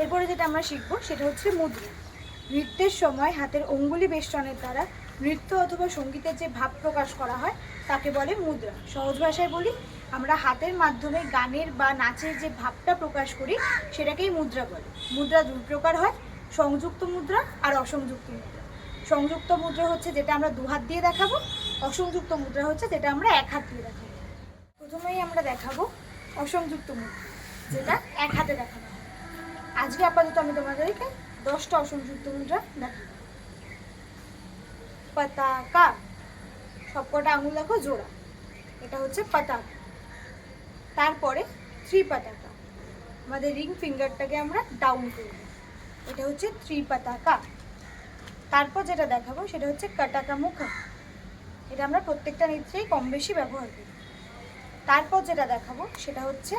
এরপরে যেটা আমরা শিখবো সেটা হচ্ছে মুদ্রা। নৃত্যের সময় হাতের অঙ্গুলি বেষ্টনের দ্বারা নৃত্য অথবা সঙ্গীতের যে ভাব প্রকাশ করা হয় তাকে বলে মুদ্রা। সহজ ভাষায় বলি, আমরা হাতের মাধ্যমে গানের বা নাচের যে ভাবটা প্রকাশ করি সেটাকেই মুদ্রা বলে। মুদ্রা দুই প্রকার হয়, সংযুক্ত মুদ্রা আর অসংযুক্ত মুদ্রা। সংযুক্ত মুদ্রা হচ্ছে যেটা আমরা দু হাত দিয়ে দেখাবো, অসংযুক্ত মুদ্রা হচ্ছে যেটা আমরা এক হাত দিয়ে দেখাবো। প্রথমেই আমরা দেখাবো অসংযুক্ত মুদ্রা, যেটা এক হাতে দেখানো হয়। আজকে আপাতত আমি তোমাদেরকে 10টা অসংযুক্ত মুদ্রা দেখাবো। পতাকা, সবকটা আঙুল দেখো জোড়া, এটা হচ্ছে পতাকা। তারপরে ত্রিপতাকা, আমাদের রিং ফিঙ্গারটাকে আমরা ডাউন করব, এটা হচ্ছে ত্রিপতাকা। তারপর যেটা দেখাবো সেটা হচ্ছে কটাকা মুখ, এটা আমরা প্রত্যেকটা নৃত্যেই কম বেশি ব্যবহার করি। তারপর যেটা দেখাবো সেটা হচ্ছে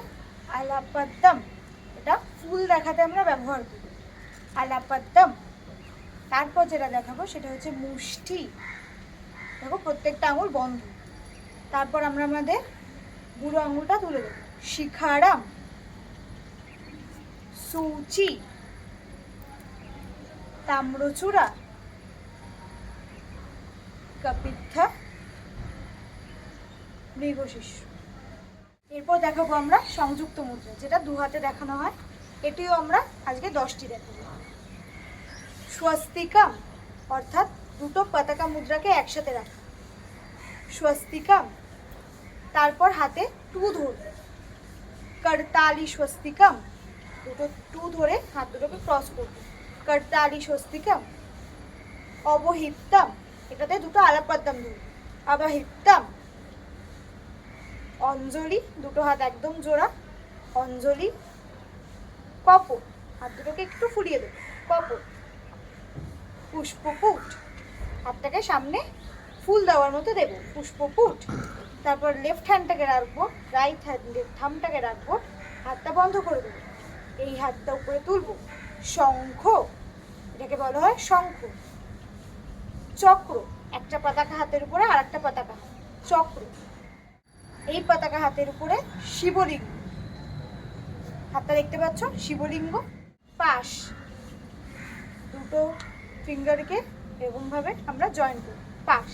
আলাপদ্যম, এটা ফুল দেখাতে আমরা ব্যবহার করি, আলাপদ্যম। তারপর যেটা দেখাবো সেটা হচ্ছে মুষ্টি, দেখো প্রত্যেকটা আঙুল বন্ধ। তারপর আমরা আমাদের বুড়ো আঙুলটা তুলে দেবো, শিখারাম, সূচি, তাম্রচূড়া, কপিত্থা, মৃগশিষ্য। এরপর দেখাবো আমরা সংযুক্ত মুদ্রা, যেটা দু হাতে দেখানো হয়। এটিও আমরা আজকে 10টি দেখাবো। স্বস্তিকাম, অর্থাৎ দুটো পতাকা মুদ্রাকে একসাথে রাখা, স্বস্তিকাম। তারপর হাতে টু ধরবে, করতালি স্বস্তিকাম, দুটো টু ধরে হাত দুটোকে ক্রস করবে, করতালি স্বস্তিকাম। অবহিতম, এটাতে দুটো আলাপদ্যম ধরবে, অবহিতম। অঞ্জলি, দুটো হাত একদম জোড়া, অঞ্জলি। কপট, হাত দুটোকে একটু ফুলিয়ে দেবে, কপট। পুষ্পপুট, হাতটাকে সামনে ফুল দেওয়ার মতো দেবো, পুষ্পপুট। তারপর লেফট হ্যান্ডটাকে রাখবো, রাইট হ্যান্ড থামটাকে রাখবো, হাতটা বন্ধ করে দেবো, এই হাতটা উপরে তুলবো, শঙ্খ, এটাকে বলা হয় শঙ্খ। চক্র, একটা পতাকা হাতের উপরে আর একটা পতাকা, চক্র। এই পতাকা হাতের উপরে শিবলিঙ্গ, হাতটা দেখতে পাচ্ছ, শিবলিঙ্গ। পাশ, দুটো ফিঙ্গারকে এরকম ভাবে আমরা জয়েন করি, পাশ।